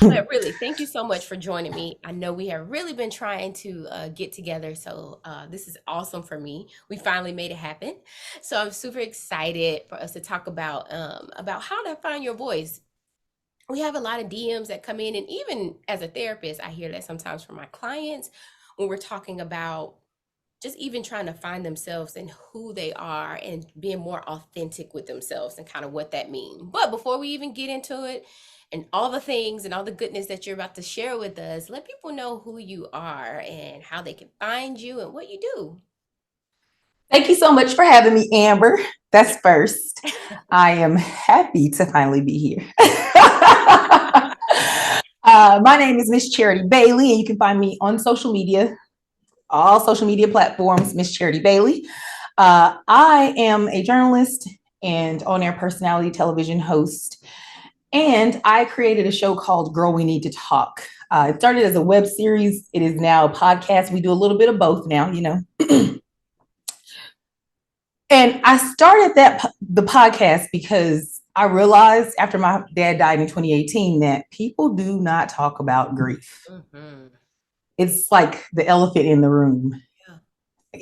But really, thank you so much for joining me. I know we have really been trying to get together, so this is awesome for me. We finally made it happen. So I'm super excited for us to talk about how to find your voice. We have a lot of DMs that come in, and even as a therapist, I hear that sometimes from my clients when we're talking about just even trying to find themselves and who they are and being more authentic with themselves and kind of what that means. But before we even get into it and all the things and all the goodness that you're about to share with us, let people know who you are and how they can find you and what you do. Thank you so much for having me, Amber. That's first. I am happy to finally be here. My name is Miss Charity Bailey, and you can find me on social media, all social media platforms, Miss Charity Bailey. I am a journalist and on-air personality television host, and I created a show called Girl, We Need to Talk. It started as a web series. It is now a podcast. We do a little bit of both now, you know. And I started the podcast because I realized after my dad died in 2018 that people do not talk about grief. Mm-hmm. It's like the elephant in the room. Yeah.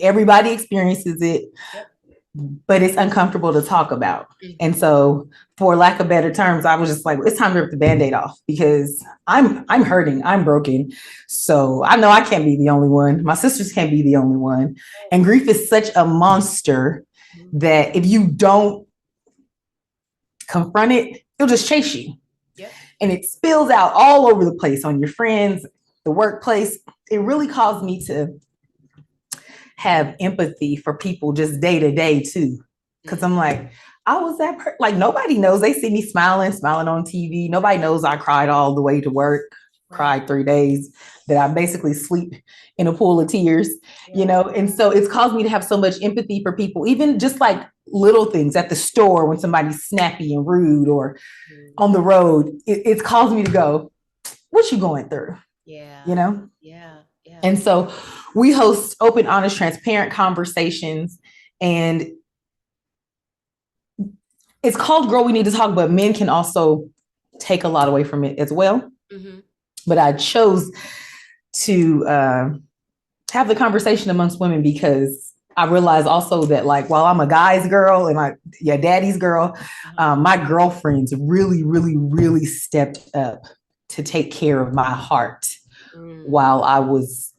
Everybody experiences it, Yep. but it's uncomfortable to talk about. Mm-hmm. And so, for lack of better terms, I was just like, it's time to rip the Band-Aid off because I'm hurting, I'm broken. So I know I can't be the only one. My sisters can't be the only one. And grief is such a monster that if you don't confront it, it'll just chase you. Yep. And it spills out all over the place on your friends, the workplace. It really caused me to have empathy for people just day to day too. Cause I'm like, I was like, nobody knows. They see me smiling on TV. Nobody knows I cried all the way to work, cried 3 days, that I basically sleep in a pool of tears, you know? And so it's caused me to have so much empathy for people, even just like little things at the store when somebody's snappy and rude or on the road. It's caused me to go, what you going through? Yeah. You know? Yeah. Yeah. And so we host open, honest, transparent conversations, and it's called Girl, We Need to Talk, but men can also take a lot away from it as well. Mm-hmm. But I chose to have the conversation amongst women because I realized also that, like, while I'm a guy's girl and daddy's girl, my girlfriends really, really, really stepped up to take care of my heart while I was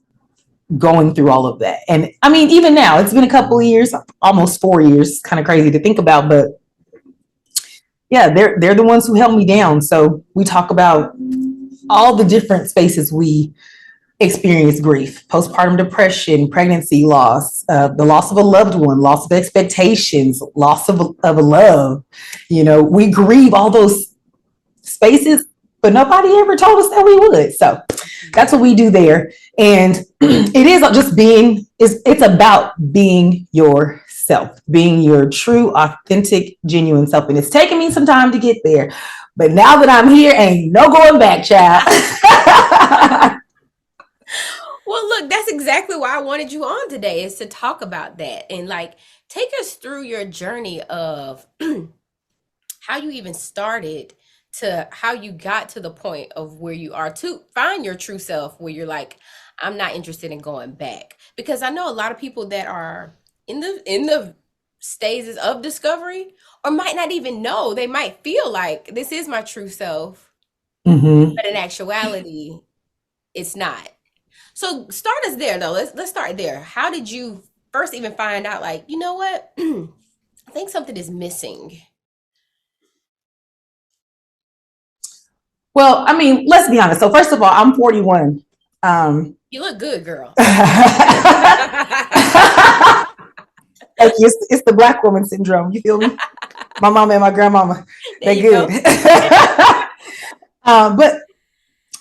going through all of that. And I mean, even now, it's been a couple of years, almost 4 years, kind of crazy to think about, but yeah, they're the ones who held me down. So we talk about all the different spaces we experience grief: postpartum depression, pregnancy loss, the loss of a loved one, loss of expectations, loss of a love. You know, we grieve all those spaces, but nobody ever told us that we would. So that's what we do there. And it is just it's about being yourself, being your true, authentic, genuine self. And it's taken me some time to get there. But now that I'm here, ain't no going back, child. Well, look, that's exactly why I wanted you on today, is to talk about that and like take us through your journey of how you even started to how you got to the point of where you are to find your true self, where you're like, I'm not interested in going back. Because I know a lot of people that are in the stages of discovery or might not even know. They might feel like this is my true self, but in actuality, it's not. So start us there though. Let's start there. How did you first even find out, like, you know what? I think something is missing. Well, I mean, let's be honest. So first of all, I'm 41. You look good, girl. It's the Black woman syndrome. You feel me? My mama and my grandmama, they good. But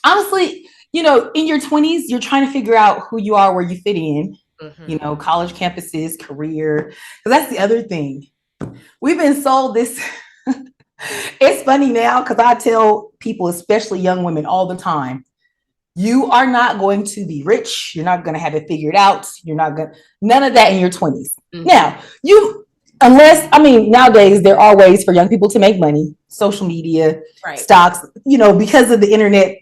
honestly, you know, in your 20s, you're trying to figure out who you are, where you fit in. Mm-hmm. You know, college campuses, career. Because that's the other thing. We've been sold this. It's funny now because I tell people, especially young women, all the time, you are not going to be rich. You're not going to have it figured out. You're not going to, none of that in your 20s. Mm-hmm. Now, nowadays there are ways for young people to make money, social media, stocks, you know, because of the internet,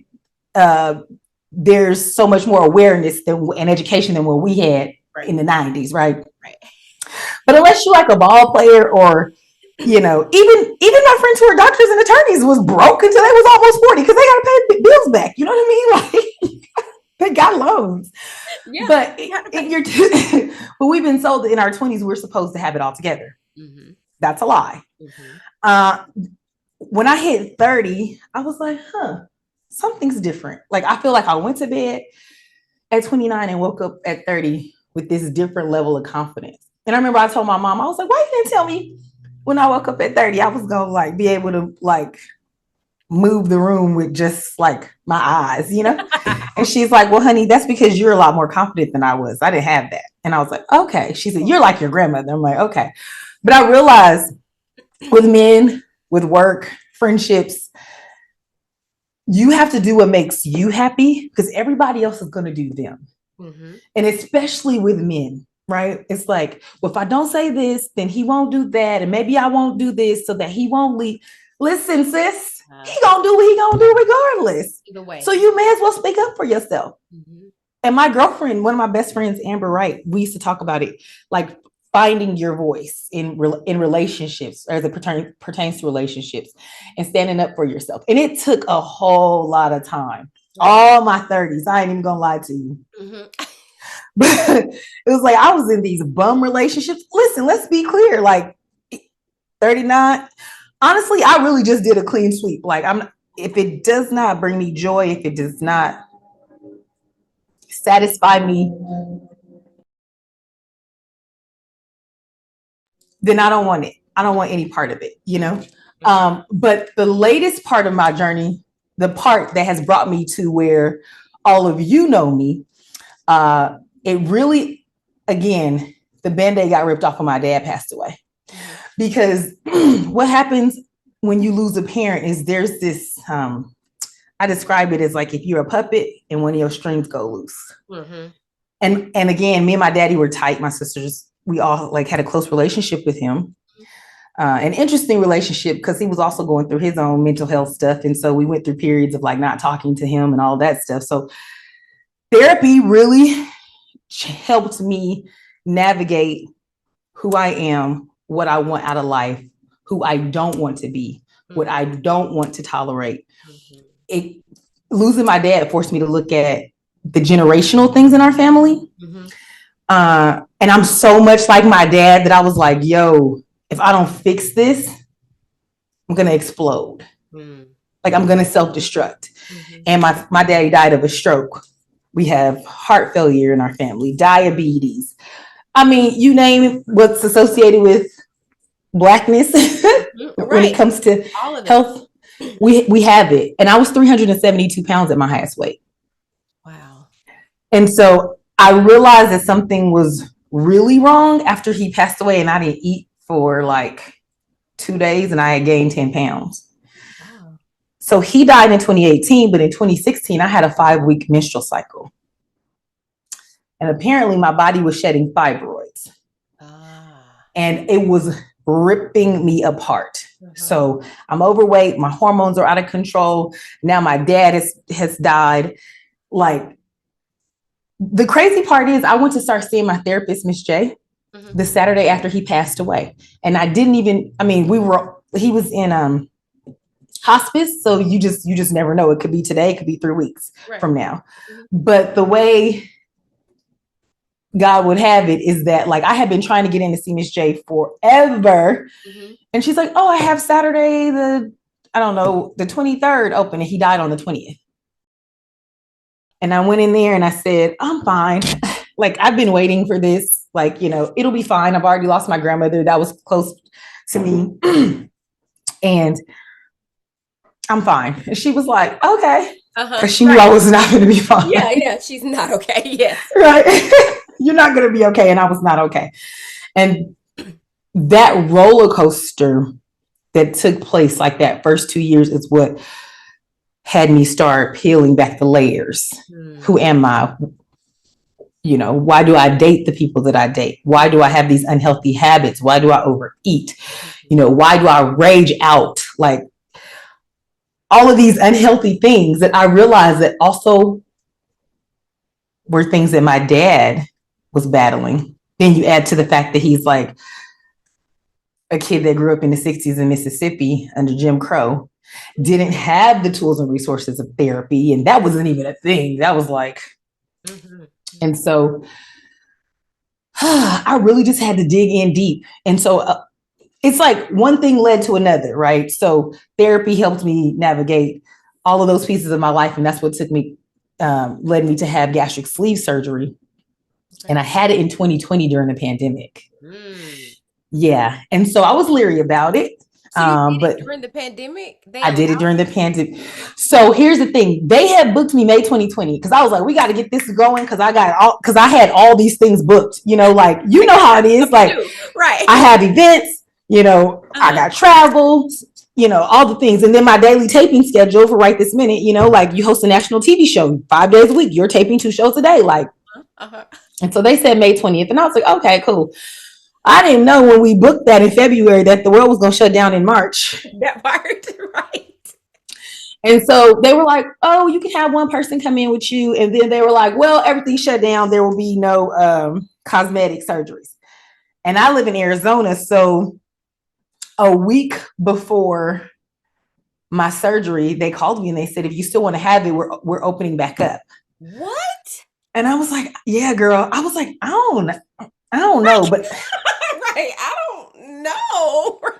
there's so much more awareness and education than what we had in the 90s, right? But unless you like a ball player or, even my friends who are doctors and attorneys was broke until they was almost 40 because they got to pay bills back. You know what I mean? Like they got loans. Yeah, but but we've been told that in our 20s we're supposed to have it all together. Mm-hmm. That's a lie. Mm-hmm. When I hit 30, I was like, something's different. Like I feel like I went to bed at 29 and woke up at 30 with this different level of confidence. And I remember I told my mom, I was like, why you didn't tell me when I woke up at 30, I was gonna like be able to like move the room with just like my eyes, And she's like, well, honey, that's because you're a lot more confident than I was. I didn't have that. And I was like, okay. She said, you're like your grandmother. I'm like, okay. But I realized with men, with work, friendships, you have to do what makes you happy because everybody else is going to do them. Mm-hmm. And especially with men, right? It's like, well, if I don't say this, then he won't do that. And maybe I won't do this so that he won't leave. Listen, sis, he gonna do what he gonna do regardless. Either way. So you may as well speak up for yourself. Mm-hmm. And my girlfriend, one of my best friends, Amber Wright, we used to talk about it, like finding your voice in relationships as it pertains to relationships and standing up for yourself. And it took a whole lot of time. All my 30s. I ain't even gonna lie to you. Mm-hmm. But it was like I was in these bum relationships. Listen, let's be clear. Like 39. Honestly, I really just did a clean sweep. Like if it does not bring me joy, if it does not satisfy me, then I don't want it. I don't want any part of it, But the latest part of my journey, the part that has brought me to where all of you know me, it really, again, the Band-Aid got ripped off when my dad passed away. Because what happens when you lose a parent is there's this, I describe it as like if you're a puppet and one of your strings go loose. Mm-hmm. And again, me and my daddy were tight. My sisters, we all like had a close relationship with him. An interesting relationship because he was also going through his own mental health stuff. And so we went through periods of like not talking to him and all that stuff. So therapy really helped me navigate who I am, what I want out of life, who I don't want to be, what I don't want to tolerate. Mm-hmm. Losing my dad forced me to look at the generational things in our family. Mm-hmm. And I'm so much like my dad that I was like, yo, if I don't fix this, I'm going to explode. Mm. Like I'm going to self-destruct. Mm-hmm. And my daddy died of a stroke. We have heart failure in our family, diabetes. I mean, you name what's associated with Blackness when it comes to health, we have it. And I was 372 pounds at my highest weight. Wow. And so I realized that something was really wrong after he passed away and I didn't eat for like 2 days and I had gained 10 pounds. Wow. So he died in 2018, but in 2016, I had a 5-week menstrual cycle. And apparently my body was shedding fibroids. And it was ripping me apart. Uh-huh. So I'm overweight. My hormones are out of control. Now my dad has died. Like the crazy part is I went to start seeing my therapist, Miss J, mm-hmm. the Saturday after he passed away. And I didn't even, he was in hospice. So you just never know. It could be today. It could be 3 weeks from now. Mm-hmm. But the way God would have it is that like I had been trying to get in to see Miss J forever. Mm-hmm. And she's like, oh, I have Saturday, the 23rd open. And he died on the 20th. And I went in there and I said, I'm fine. Like I've been waiting for this. Like, it'll be fine. I've already lost my grandmother that was close to me. And I'm fine. And she was like, okay. Because she knew I was not going to be fine. Yeah. She's not okay. Yeah. Right. You're not going to be okay. And I was not okay. And that roller coaster that took place like that first 2 years is what had me start peeling back the layers. Who am I? Why do I date the people that I date? Why do I have these unhealthy habits? Why do I overeat? Why do I rage out? Like all of these unhealthy things that I realized that also were things that my dad was battling. Then you add to the fact that he's like a kid that grew up in the 60s in Mississippi under Jim Crow, didn't have the tools and resources of therapy. And that wasn't even a thing. That was like, and so I really just had to dig in deep. And so it's like one thing led to another, right? So therapy helped me navigate all of those pieces of my life. And that's what led me to have gastric sleeve surgery. And I had it in 2020 during the pandemic. Yeah. And so I was leery about it. So you did it during the pandemic? I did it during the pandemic. So here's the thing. They had booked me May 2020 because I was like, we got to get this going because I had all these things booked, like, how it is. Like, right. I have events, I got travel, all the things. And then my daily taping schedule for right this minute, like you host a national TV show 5 days a week, you're taping 2 shows a day. Like, and so they said May 20th. And I was like, okay, cool. I didn't know when we booked that in February that the world was going to shut down in March. That part, right. And so they were like, oh, you can have one person come in with you. And then they were like, well, everything shut down. There will be no cosmetic surgeries. And I live in Arizona. So a week before my surgery, they called me and they said, if you still want to have it, we're opening back up. What? And I was like, yeah, girl. I was like, I don't know, but right. I don't know. Right.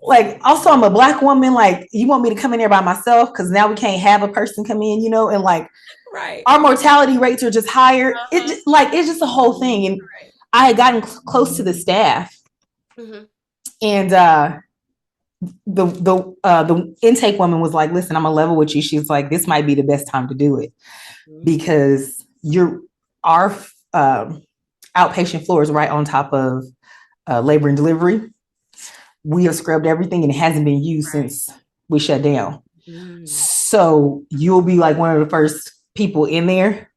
Like, also, I'm a Black woman. Like, you want me to come in there by myself? Because now we can't have a person come in, and like, right. Our mortality rates are just higher. It's just a whole thing. And I had gotten close to the staff, and the intake woman was like, listen, I'm gonna level with you. She's like, this might be the best time to do it because our outpatient floor is right on top of labor and delivery. We have scrubbed everything and it hasn't been used since we shut down. So you'll be like one of the first people in there.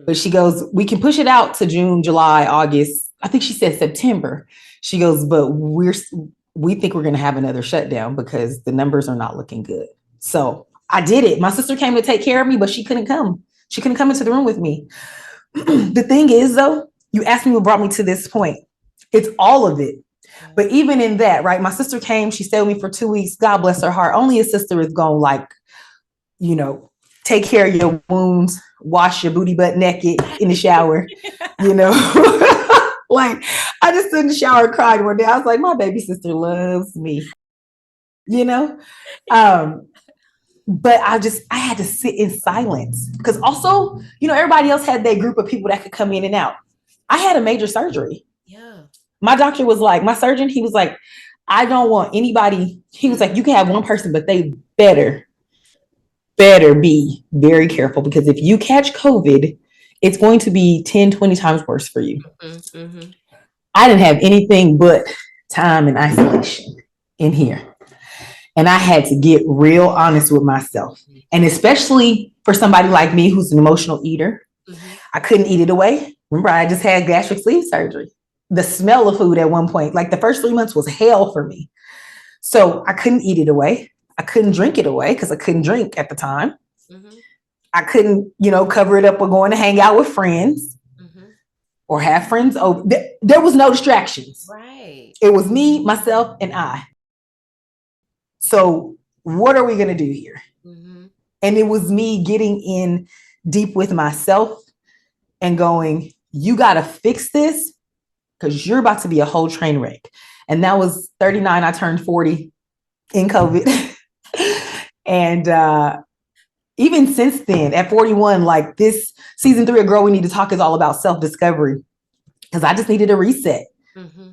But she goes, we can push it out to June, July, August. I think she said September. She goes, but we think we're going to have another shutdown because the numbers are not looking good. So I did it. My sister came to take care of me, but she couldn't come. She couldn't come into the room with me. The thing is, though, you asked me what brought me to this point. It's all of it. But even in that, right, my sister came, she stayed with me for 2 weeks. God bless her heart. Only a sister is going to, like, take care of your wounds, wash your booty butt naked in the shower, Like, I just stood in the shower and cried one day. I was like, my baby sister loves me, But I had to sit in silence because also, everybody else had their group of people that could come in and out. I had a major surgery. Yeah. My doctor was like, my surgeon, he was like, I don't want anybody. He was like, you can have one person, but they better be very careful because if you catch COVID, it's going to be 10, 20 times worse for you. I didn't have anything but time and isolation in here. And I had to get real honest with myself. And especially for somebody like me, who's an emotional eater, I couldn't eat it away. Remember, I just had gastric sleeve surgery. The smell of food at one point, like the first 3 months was hell for me. So I couldn't eat it away. I couldn't drink it away because I couldn't drink at the time. I couldn't, cover it up with going to hang out with friends or have friends over. There was no distractions. Right. It was me, myself, and I. So what are we going to do here? And it was me getting in deep with myself and going, you got to fix this because you're about to be a whole train wreck. And that was 39. I turned 40 in COVID. And even since then, at 41, like this season 3 of Girl, We Need to Talk is all about self-discovery because I just needed a reset.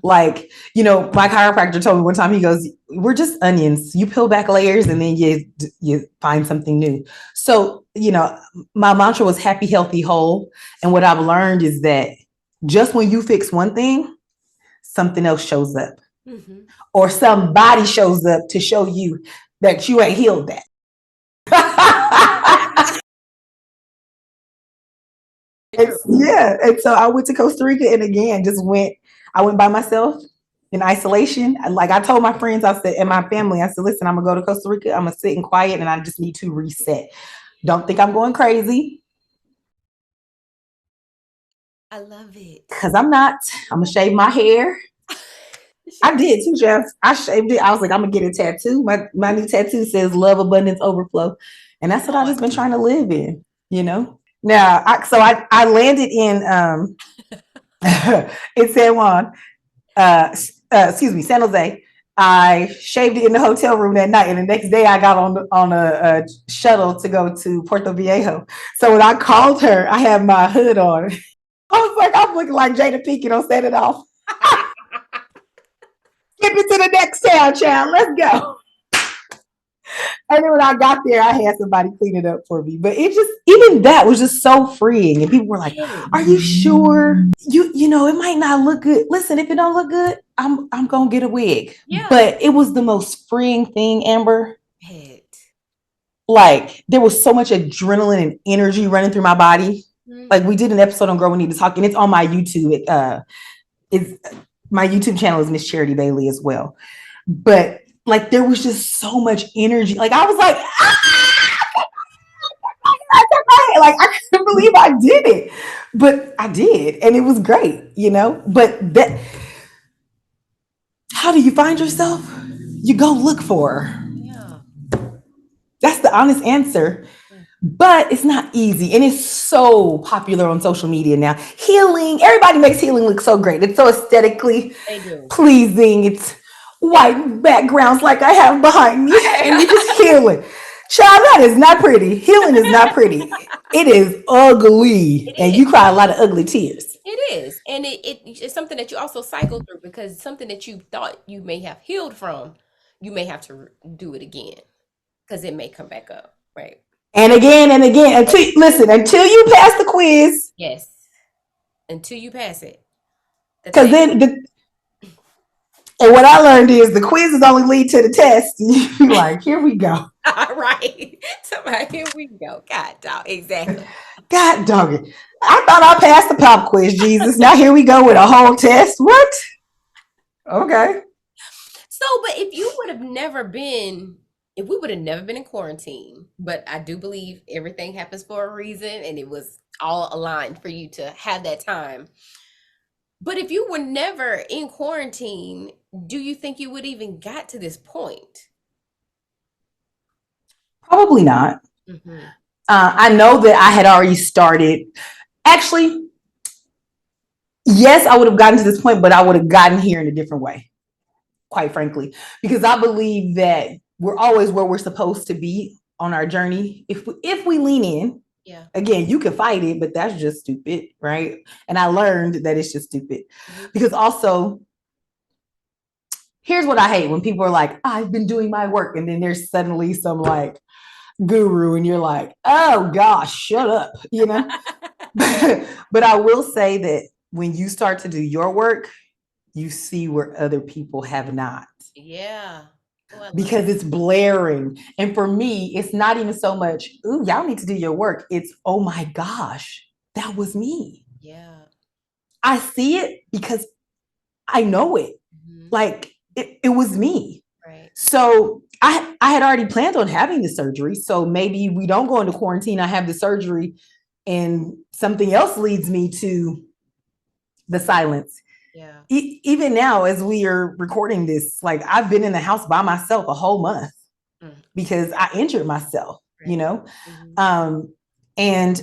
Like, my chiropractor told me one time, he goes, we're just onions. You peel back layers and then you find something new. So, my mantra was happy, healthy, whole. And what I've learned is that just when you fix one thing, something else shows up or somebody shows up to show you that you ain't healed that. And so I went to Costa Rica and again, I went by myself in isolation. Like I told my friends, I said, and my family, I said, listen, I'm gonna go to Costa Rica. I'm gonna sit in quiet and I just need to reset. Don't think I'm going crazy. I love it. Cause I'm not. I'm gonna shave my hair. I did too, Jeff. I shaved it. I was like, I'm gonna get a tattoo. My new tattoo says love, abundance, overflow. And that's what I've just been trying to live in, you know? Now, I landed in in San Juan, excuse me, San Jose. I shaved it in the hotel room that night, and the next day I got on a shuttle to go to Puerto Viejo. So when I called her, I had my hood on. I was like, I'm looking like Jada Pinkett on Set It Off. Get me to the next town, child. Let's go. And then when I got there, I had somebody clean it up for me. But it just, even that was just so freeing. And people were like, are you sure? You know, it might not look good. Listen, if it don't look good, I'm gonna get a wig. Yeah. But it was the most freeing thing, Amber. Like there was so much adrenaline and energy running through my body. Mm-hmm. Like we did an episode on Girl We Need to Talk, and it's on my YouTube. My YouTube channel is Miss Charity Bailey as well. But like there was just so much energy. Like I was like, like I couldn't believe I did it. But I did, and it was great, you know. But that, how do you find yourself? You go look for her. Yeah. That's the honest answer. But it's not easy. And it's so popular on social media now. Healing, everybody makes healing look so great. It's so aesthetically pleasing. It's white backgrounds like I have behind me. And you're just healing. Child, that is not pretty. Healing is not pretty. It is ugly. And you cry a lot of ugly tears. It is. And it's something that you also cycle through, because something that you thought you may have healed from, you may have to do it again because it may come back up. Right. And again, until you pass the quiz. Yes. Until you pass it. Because then, and what I learned is the quizzes only lead to the test. You're like, here we go. All right. So here we go. God dog. Exactly. God dog it. I thought I passed the pop quiz, Jesus. Now here we go with a whole test. What? Okay. So, but if we would have never been in quarantine, but I do believe everything happens for a reason, and it was all aligned for you to have that time. But if you were never in quarantine, do you think you would even got to this point? Probably not. Mm-hmm. I know that I had already started. Actually, yes, I would have gotten to this point, but I would have gotten here in a different way, quite frankly, because I believe that we're always where we're supposed to be on our journey. If we lean in, yeah. Again, you can fight it, but that's just stupid, right? And I learned that it's just stupid. Mm-hmm. Because also, here's what I hate when people are like, I've been doing my work, and then there's suddenly some like guru, and you're like, oh gosh, shut up, you know? But I will say that when you start to do your work, you see where other people have not. Yeah. Because it's blaring. And for me, it's not even so much, ooh, y'all need to do your work. It's, oh my gosh, that was me. Yeah. I see it because I know it. Mm-hmm. Like it was me. Right. So I had already planned on having the surgery. So maybe we don't go into quarantine. I have the surgery and something else leads me to the silence. Yeah. Even now, as we are recording this, like I've been in the house by myself a whole month because I injured myself, right. You know, mm-hmm. And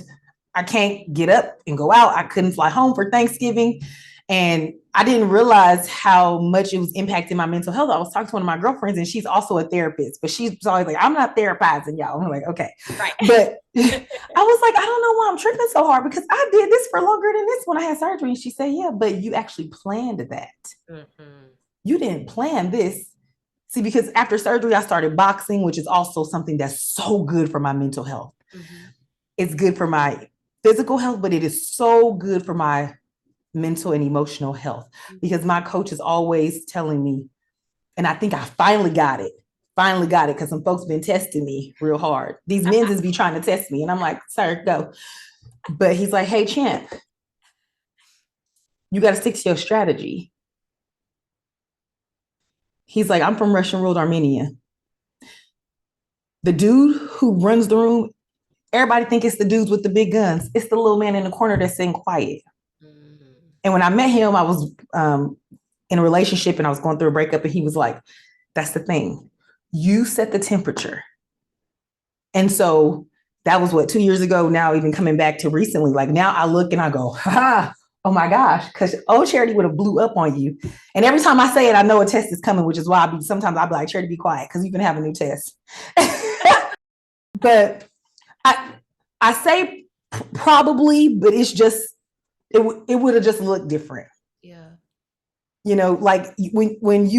I can't get up and go out. I couldn't fly home for Thanksgiving. And I didn't realize how much it was impacting my mental health. I was talking to one of my girlfriends, and she's also a therapist, but she's always like, I'm not therapizing y'all. I'm like, okay. Right. But I was like, I don't know why I'm tripping so hard, because I did this for longer than this when I had surgery. And she said, yeah, but you actually planned that. Mm-hmm. You didn't plan this. See, because after surgery, I started boxing, which is also something that's so good for my mental health. Mm-hmm. It's good for my physical health, but it is so good for my mental and emotional health, because my coach is always telling me, and I think I finally got it because some folks been testing me real hard. These men's be trying to test me, and I'm like, sir, go. But he's like, hey, champ, you got to stick to your strategy. He's like, I'm from Russian ruled Armenia. The dude who runs the room, everybody think it's the dudes with the big guns. It's the little man in the corner that's sitting quiet. Mm-hmm. And when I met him, I was in a relationship and I was going through a breakup, and he was like, that's the thing. You set the temperature. And so that was 2 years ago. Now, even coming back to recently, like now I look and I go, oh my gosh, because old Charity would have blew up on you. And every time I say it, I know a test is coming, which is why sometimes I'll be like, Charity, be quiet, because you can have a new test. But I say probably, but it's just, it would have just looked different. Yeah. You know, like when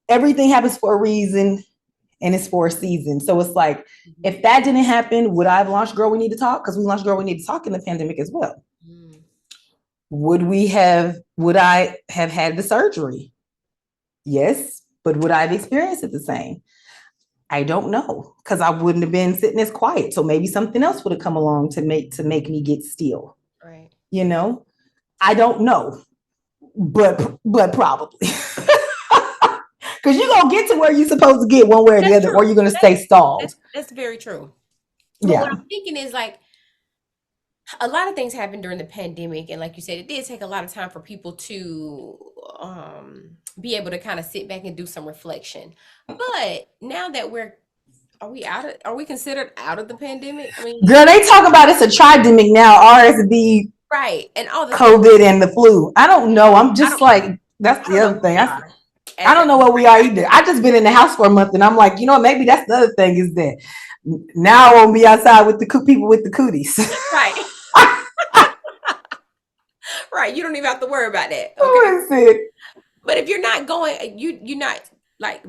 everything happens for a reason and it's for a season. So it's like, if that didn't happen, would I have launched Girl We Need to Talk? Because we launched Girl We Need to Talk in the pandemic as well. Would I have had the surgery? Yes, but would I have experienced it the same? I don't know, because I wouldn't have been sitting as quiet. So maybe something else would have come along to make me get still. Right. You know, I don't know, but probably. Because you're going to get to where you're supposed to get one way or the other, or you're going to stay stalled. That's very true. But what I'm thinking is, like, a lot of things happened during the pandemic. And like you said, it did take a lot of time for people to be able to kind of sit back and do some reflection. But now that are we considered out of the pandemic? I mean, girl, they talk about it's a tridemic now, RSV, right, and all the COVID and the flu. I don't know. I'm just like, that's the other thing. I don't know what we are either. I just been in the house for a month, and I'm like, you know, maybe that's the other thing, is that now I won't be outside with the people with the cooties. Right. Right. You don't even have to worry about that. Okay. Who is it? But if you're not going, you're not like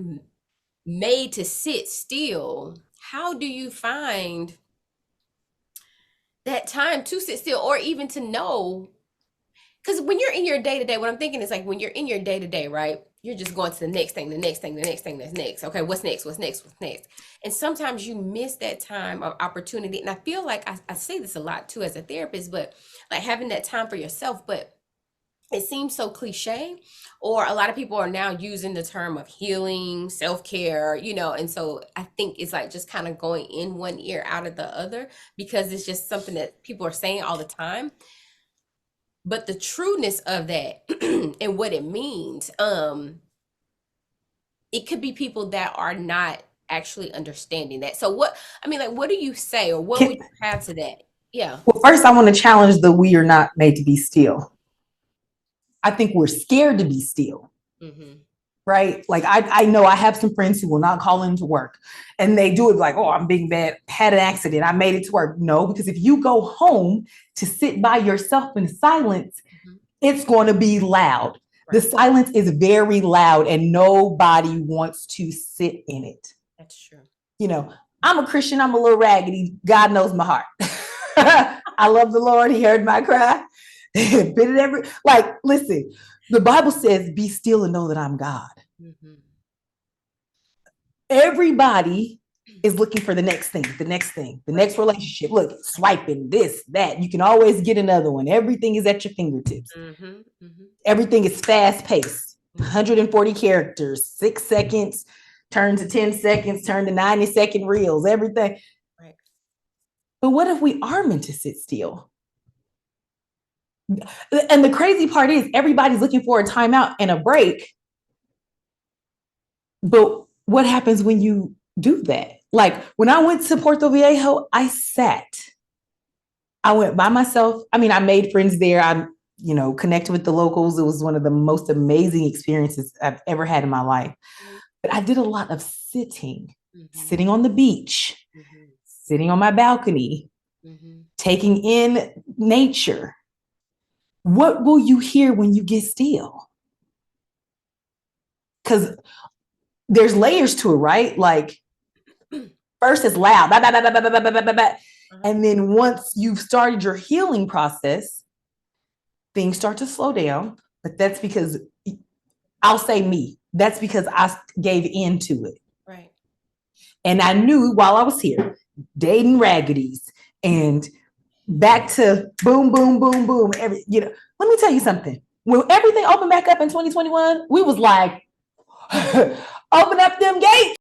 made to sit still. How do you find that time to sit still, or even to know? Because when you're in your day-to-day, what I'm thinking is, like, when you're in your day-to-day, right, you're just going to the next thing, the next thing, the next thing, that's next. Okay, what's next? What's next? What's next? And sometimes you miss that time of opportunity. And I feel like I say this a lot too as a therapist, but like having that time for yourself. But it seems so cliche, or a lot of people are now using the term of healing, self-care, you know, and so I think it's like just kind of going in one ear out of the other, because it's just something that people are saying all the time. But the trueness of that and what it means, it could be people that are not actually understanding that. So what do you say, or what would you have to that? Yeah. Well, first I want to challenge the we are not made to be still. I think we're scared to be still. Mm-hmm. Right? Like I know I have some friends who will not call into work, and they do it like, oh, I'm being bad, had an accident, I made it to work. No, because if you go home to sit by yourself in silence, mm-hmm. it's going to be loud. Right. The silence is very loud, and nobody wants to sit in it. That's true. You know, I'm a Christian, I'm a little raggedy. God knows my heart. I love the Lord. He heard my cry. Listen, the Bible says, be still and know that I'm God. Mm-hmm. Everybody is looking for the next thing, the next relationship. Look, swiping this, that. You can always get another one. Everything is at your fingertips. Mm-hmm. Mm-hmm. Everything is fast paced. 140 characters, 6 seconds, turn to 10 seconds, turn to 90-second reels, everything. Right. But what if we are meant to sit still? And the crazy part is, everybody's looking for a timeout and a break. But what happens when you do that? Like when I went to Puerto Viejo, I sat. I went by myself. I mean, I made friends there. I, connected with the locals. It was one of the most amazing experiences I've ever had in my life. But I did a lot of sitting, sitting on the beach, sitting on my balcony, taking in nature. What will you hear when you get still? Because there's layers to it, right? Like first it's loud, bah, bah, bah, bah, bah, bah, bah, bah. And then once you've started your healing process, things start to slow down. But that's because, I'll say me, that's because I gave into it. Right. And I knew while I was here, dating raggities and back to boom, boom, boom, boom. Let me tell you something. when everything opened back up in 2021, we was like, open up them gates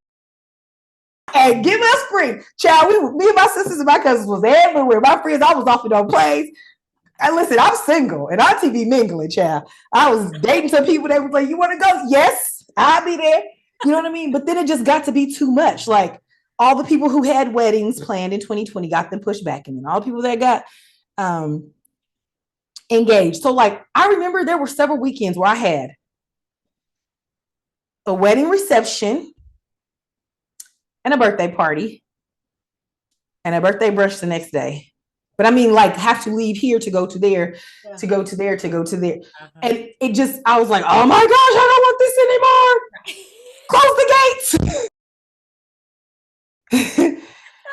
and give us free. Child, me and my sisters and my cousins was everywhere. My friends, I was off in on plays. And listen, I'm single and I TV mingling, child. I was dating some people that was like, you want to go? Yes, I'll be there. You know what I mean? But then it just got to be too much. Like all the people who had weddings planned in 2020 got them pushed back. And then all the people that got engaged. So like, I remember there were several weekends where I had a wedding reception and a birthday party and a birthday brunch the next day. But I mean, like, have to leave here to go to there, to go to there, to go to there. And it just, I was like, oh my gosh, I don't want this anymore. Close the gates.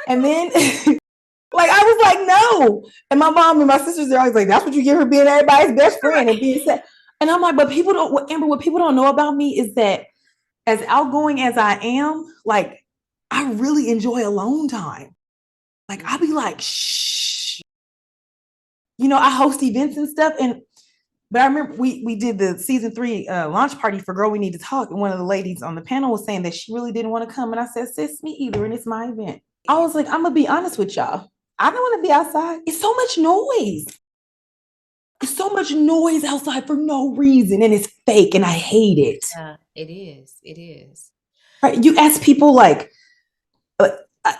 And then, like, I was like, no. And my mom and my sisters, they're always like, that's what you get for being everybody's best friend and being sad. And I'm like, but people don't, Amber, what people don't know about me is that as outgoing as I am, like, I really enjoy alone time. Like, I'll be like, shh. You know, I host events and stuff. But I remember we did the season 3 launch party for Girl We Need to Talk. And one of the ladies on the panel was saying that she really didn't want to come. And I said, sis, me either. And it's my event. I was like, I'm going to be honest with y'all. I don't want to be outside. It's so much noise. It's so much noise outside for no reason. And it's fake. And I hate it. Yeah, it is. It is. Right. You ask people like,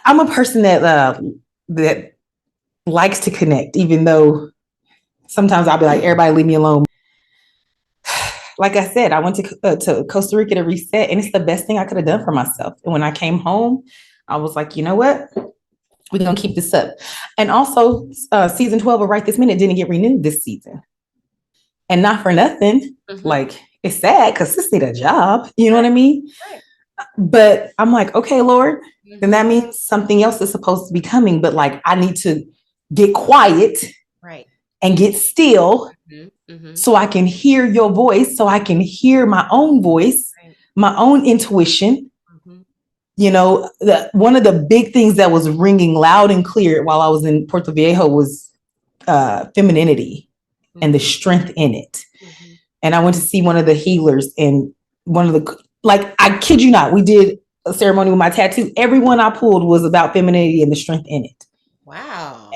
I'm a person that likes to connect, even though sometimes I'll be like, everybody leave me alone. Like I said, I went to Costa Rica to reset, and it's the best thing I could have done for myself. And when I came home, I was like, you know what? We're going to keep this up. And also, season 12 of Right This Minute didn't get renewed this season. And not for nothing. Mm-hmm. Like, it's sad because sis need a job. You know what I mean? Right. But I'm like, okay, Lord, then that means something else is supposed to be coming. But like, I need to get quiet, right, and get still, so I can hear your voice, so I can hear my own voice, right, my own intuition. You know, one of the big things that was ringing loud and clear while I was in Puerto Viejo was femininity and the strength in it. And I went to see one of the healers, and one of the, like, I kid you not, we did a ceremony with my tattoo. Everyone I pulled was about femininity and the strength in it. Wow.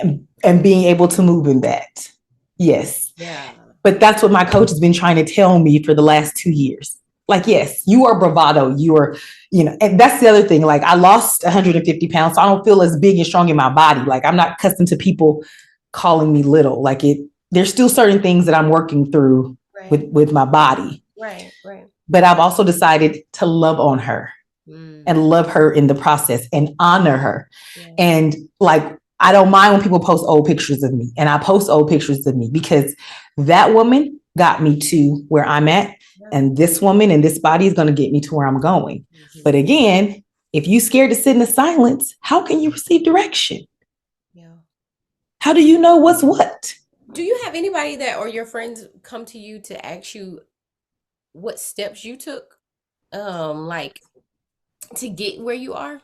And being able to move in that. Yes. Yeah. But that's what my coach has been trying to tell me for the last 2 years. Like, yes, you are bravado. You are, you know, and that's the other thing. Like, I lost 150 pounds, so I don't feel as big and strong in my body. Like, I'm not accustomed to people calling me little. Like, there's still certain things that I'm working through, right, with my body. Right, right. But I've also decided to love on her and love her in the process and honor her. Yeah. And like, I don't mind when people post old pictures of me, and I post old pictures of me because that woman got me to where I'm at. And this woman and this body is going to get me to where I'm going. But again, if you're scared to sit in the silence, how can you receive direction? Yeah. How do you know what's what? Do you have anybody that, or your friends, come to you to ask you what steps you took, like, to get where you are?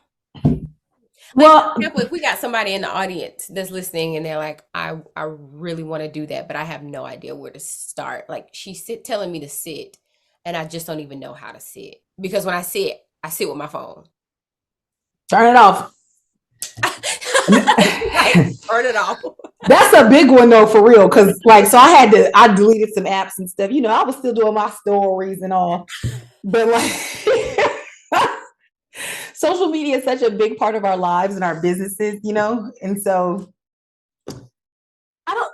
Like, well, for example, if we got somebody in the audience that's listening and they're like, I really want to do that, but I have no idea where to start. Like, she's telling me to sit, and I just don't even know how to sit. Because when I sit with my phone. Turn it off. Turn it off. That's a big one though, for real. Cause like, so I deleted some apps and stuff. You know, I was still doing my stories and all. But like, social media is such a big part of our lives and our businesses, you know? And so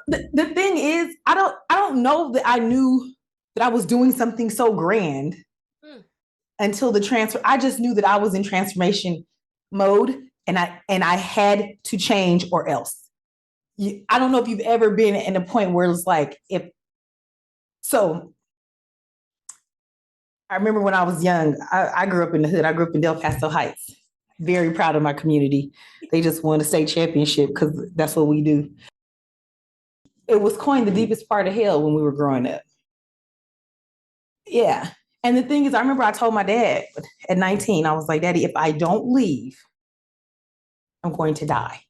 the thing is, I don't know that I knew that I was doing something so grand until the transfer. I just knew that I was in transformation mode, and I had to change or else. I don't know if you've ever been in a point where it's like, I remember when I was young, I grew up in the hood. I grew up in Del Paso Heights. Very proud of my community. They just won a state championship because that's what we do. It was coined the deepest part of hell when we were growing up. Yeah. And the thing is, I remember I told my dad at 19, I was like, Daddy, if I don't leave, I'm going to die.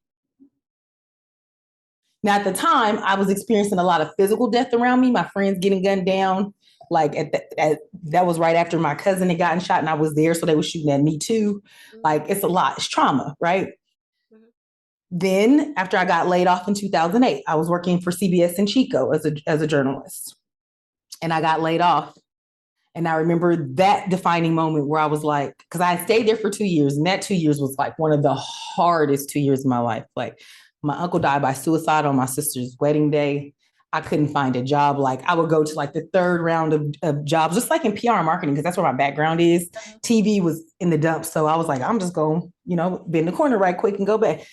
Now, at the time, I was experiencing a lot of physical death around me. My friends getting gunned down. Like that was right after my cousin had gotten shot and I was there. So they were shooting at me too. Like it's a lot. It's trauma, right? Then after I got laid off in 2008, I was working for CBS in Chico as a journalist. And I got laid off. And I remember that defining moment where I was like, because I stayed there for 2 years. And that 2 years was like one of the hardest 2 years of my life. Like my uncle died by suicide on my sister's wedding day. I couldn't find a job. Like I would go to like the third round of jobs, just like in PR and marketing, because that's where my background is. TV was in the dumps. So I was like, I'm just going, be in the corner right quick and go back.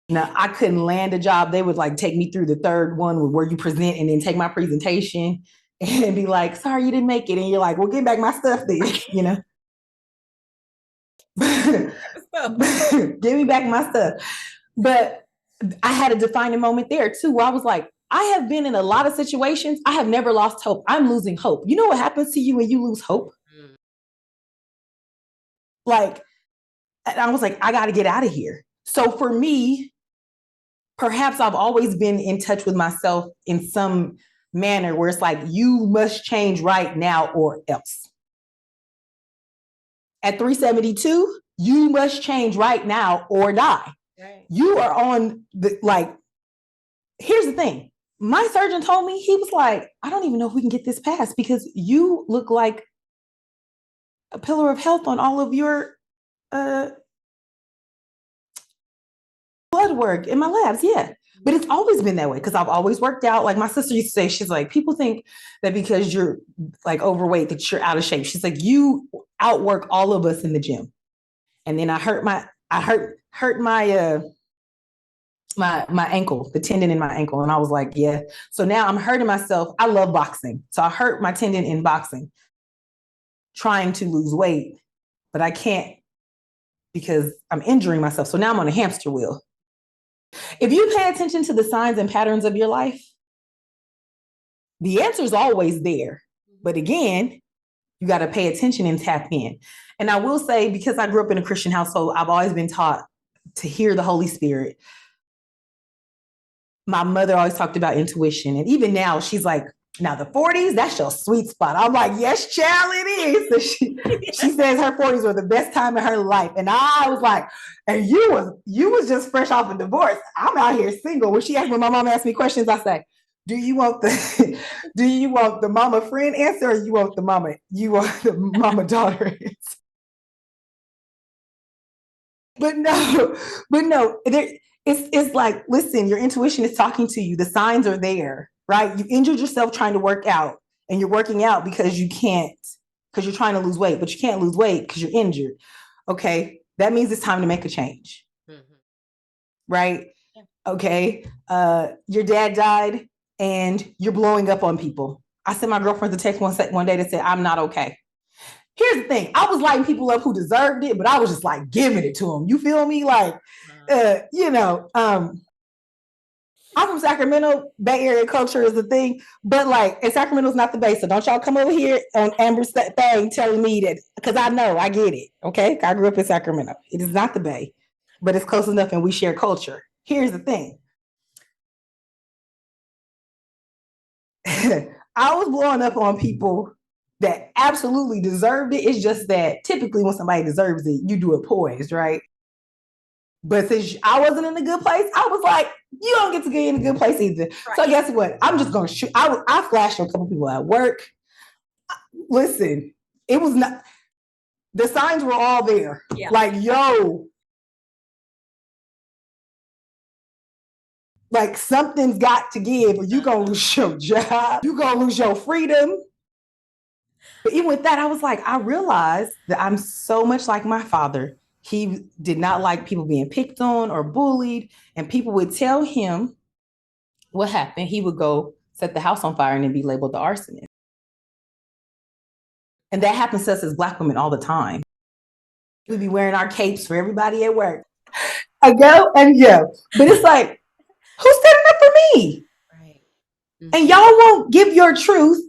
Now I couldn't land a job. They would like take me through the third one where you present and then take my presentation and be like, sorry, you didn't make it. And you're like, well, give back my stuff then, Give me back my stuff. But I had a defining moment there too, where I was like, I have been in a lot of situations. I have never lost hope. I'm losing hope. You know what happens to you when you lose hope? Like, and I was like, I got to get out of here. So for me, perhaps I've always been in touch with myself in some manner where it's like, you must change right now or else. At 372, you must change right now or die. Right. You are on here's the thing. My surgeon told me, he was like, I don't even know if we can get this passed because you look like a pillar of health on all of your blood work in my labs. Yeah. But it's always been that way because I've always worked out. Like my sister used to say, she's like, people think that because you're like overweight, that you're out of shape. She's like, you outwork all of us in the gym. And then I hurt my ankle, the tendon in my ankle. And I was like, yeah. So now I'm hurting myself. I love boxing. So I hurt my tendon in boxing, trying to lose weight, but I can't because I'm injuring myself. So now I'm on a hamster wheel. If you pay attention to the signs and patterns of your life, the answer is always there. But again, you got to pay attention and tap in. And I will say, because I grew up in a Christian household, I've always been taught to hear the Holy Spirit. My mother always talked about intuition. And even now, she's like, now the 40s, that's your sweet spot. I'm like, yes, child, it is. So she says her 40s were the best time in her life. And I was like, and you was just fresh off a divorce. I'm out here single. When my mom asked me questions, I say, do you want the mama friend answer, or you want the mama daughter answer? But no, it's like, listen, your intuition is talking to you. The signs are there, right? You injured yourself trying to work out, and you're working out because you're trying to lose weight, but you can't lose weight because you're injured. Okay, that means it's time to make a change, right? Yeah. Okay, your dad died, and you're blowing up on people. I sent my girlfriend a text one day that said, I'm not okay. Here's the thing. I was lighting people up who deserved it, but I was just like giving it to them. You feel me? Like, I'm from Sacramento. Bay Area culture is the thing, but like, and Sacramento's not the Bay. So don't y'all come over here on Amber's thing telling me that, because I know, I get it. Okay. I grew up in Sacramento. It is not the Bay, but it's close enough and we share culture. Here's the thing. I was blowing up on people that absolutely deserved it. It's just that typically when somebody deserves it, you do it poised, right? But since I wasn't in a good place, I was like, you don't get to get in a good place either. Right. So guess what? I'm just going to shoot. I flashed a couple people at work. Listen, it was not, the signs were all there. Yeah. Like, yo, like something's got to give, or you're going to lose your job. You're going to lose your freedom. But even with that, I was like, I realized that I'm so much like my father. He did not like people being picked on or bullied, and people would tell him what happened. He would go set the house on fire and then be labeled the arsonist. And that happens to us as Black women all the time. We'd be wearing our capes for everybody at work. I go and go. But it's like, who's standing up for me? Right. Mm-hmm. And y'all won't give your truth.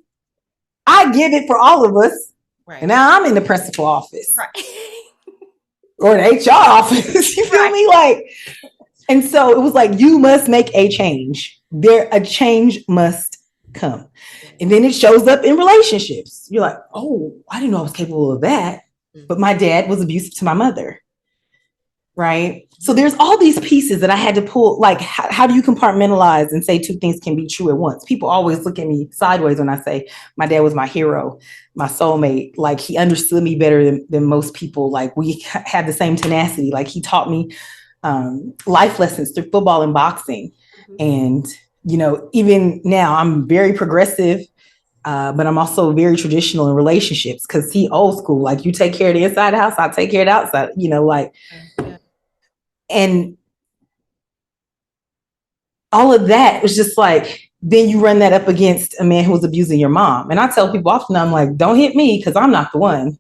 I give it for all of us. Right. And now I'm in the principal office. Right. Or the HR office. You feel me? Like, and so it was like, you must make a change. A change must come. And then it shows up in relationships. You're like, oh, I didn't know I was capable of that. But my dad was abusive to my mother. Right. So there's all these pieces that I had to pull. Like, how do you compartmentalize and say two things can be true at once? People always look at me sideways when I say my dad was my hero, my soulmate. Like, he understood me better than most people. Like, we had the same tenacity. Like, he taught me life lessons through football and boxing. And, even now I'm very progressive, but I'm also very traditional in relationships because he old school. Like, you take care of the inside of the house, I'll take care of the outside, like. And all of that was just like, then you run that up against a man who was abusing your mom. And I tell people often, I'm like, don't hit me because I'm not the one.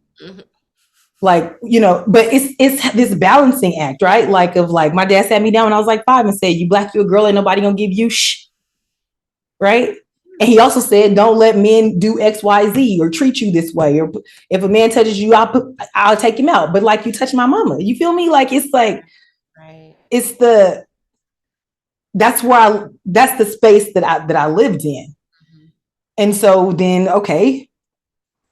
Like, but it's this balancing act, right? Like, my dad sat me down when I was like 5 and said, you black, you a girl, ain't nobody gonna give you shh. Right. And he also said, don't let men do X, Y, Z or treat you this way. Or if a man touches you, I'll take him out. But like, you touch my mama, you feel me? Like, it's like, right. That's the space that I lived in. And so then, okay,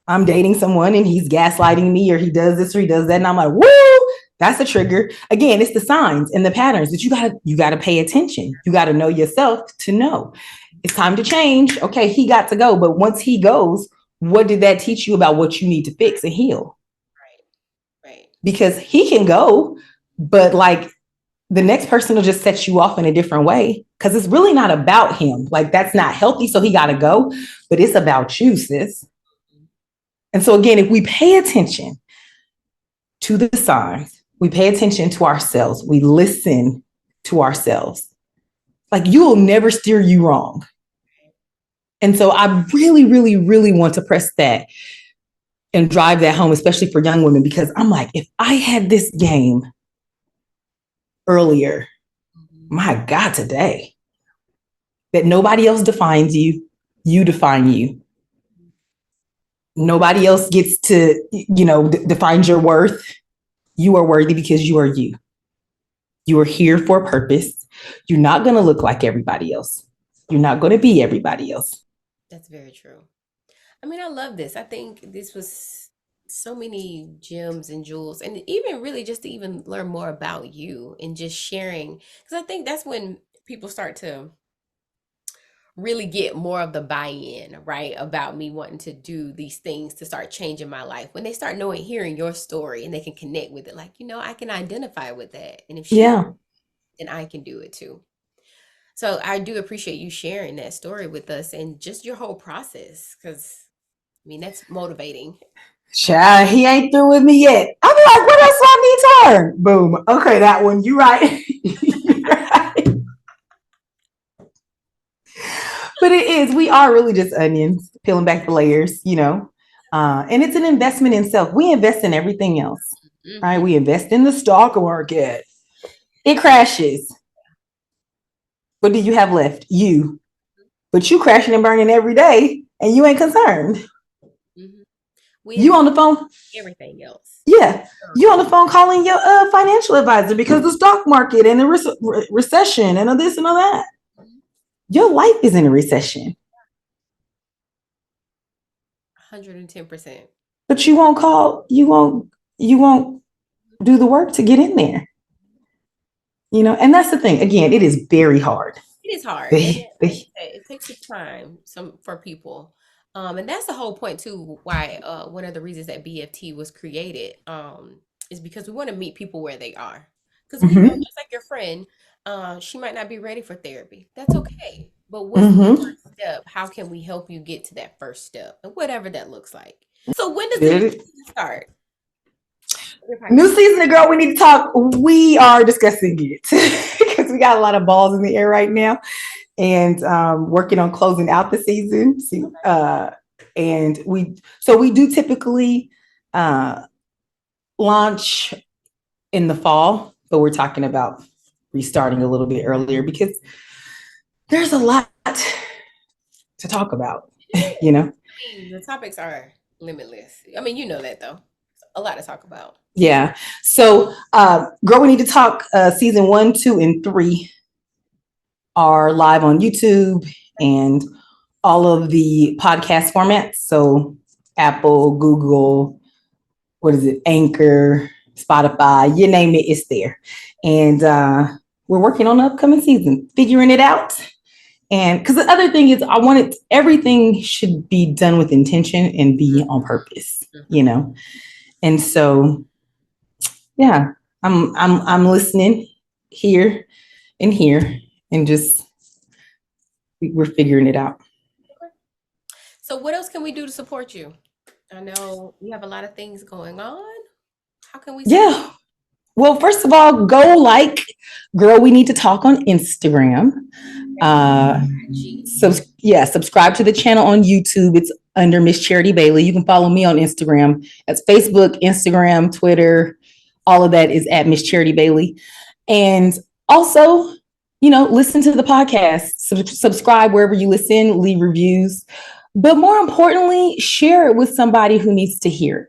I'm dating someone and he's gaslighting me, or he does this or he does that. And I'm like, woo, that's a trigger. Again, it's the signs and the patterns that you gotta pay attention. You gotta know yourself to know it's time to change. Okay, he got to go. But once he goes, what did that teach you about what you need to fix and heal? Right. Because he can go, but like, the next person will just set you off in a different way because it's really not about him. Like, that's not healthy. So he got to go, but it's about you, sis. And so again, if we pay attention to the signs, we pay attention to ourselves, we listen to ourselves, like, you will never steer you wrong. And so I really, really, really want to press that and drive that home, especially for young women, because I'm like, if I had this game earlier, my God, today, that nobody else defines you, you define you. Nobody else gets to, define your worth. You are worthy because you are you. You are here for a purpose. You're not going to look like everybody else. You're not going to be everybody else. That's very true. I mean, I love this. I think this was so many gems and jewels, and even really just to even learn more about you and just sharing, because I think that's when people start to really get more of the buy-in, right, about me wanting to do these things to start changing my life. When they start hearing your story and they can connect with it, like, I can identify with that, and if she then I can do it too. So I do appreciate you sharing that story with us and just your whole process, because I mean, that's motivating. Child, he ain't through with me yet. I'm like, what else do I need to learn? Boom. Okay, that one. You right. You right. But it is. We are really just onions, peeling back the layers, and it's an investment in self. We invest in everything else, right? We invest in the stock market. It crashes. What do you have left? You. But you crashing and burning every day, and you ain't concerned. You on the phone? Everything else. Yeah. You on the phone calling your financial advisor because the stock market and the recession and all this and all that. Your life is in a recession. 110%. But you won't call, you won't do the work to get in there. And that's the thing. Again, it is very hard. It is hard. It takes time for people. And that's the whole point too, why one of the reasons that BFT was created is because we want to meet people where they are. Because we know, just like your friend, she might not be ready for therapy. That's okay. But what's the first step? How can we help you get to that first step? And whatever that looks like. So when does it start? New season of Girl, we need to talk. We are discussing it because we got a lot of balls in the air right now, and working on closing out the season. And we do typically launch in the fall, but we're talking about restarting a little bit earlier because there's a lot to talk about. The topics are limitless. I mean, you know that though. A lot to talk about. Yeah. So, Girl, we need to talk season 1, 2, and 3 are live on YouTube and all of the podcast formats. So Apple, Google, Anchor, Spotify, you name it, it's there. And we're working on the upcoming season, figuring it out. And because the other thing is, everything should be done with intention and be on purpose, And so, yeah, I'm listening here and just we're figuring it out. So what else can we do to support you? I know you have a lot of things going on. How can we support you? Well, first of all, go Girl We Need to Talk on Instagram. Subscribe to the channel on YouTube. It's under Miss Charity Bailey. You can follow me on Instagram. That's Facebook, Instagram, Twitter. All of that is at Miss Charity Bailey. And also, listen to the podcast. Subscribe wherever you listen, leave reviews. But more importantly, share it with somebody who needs to hear it.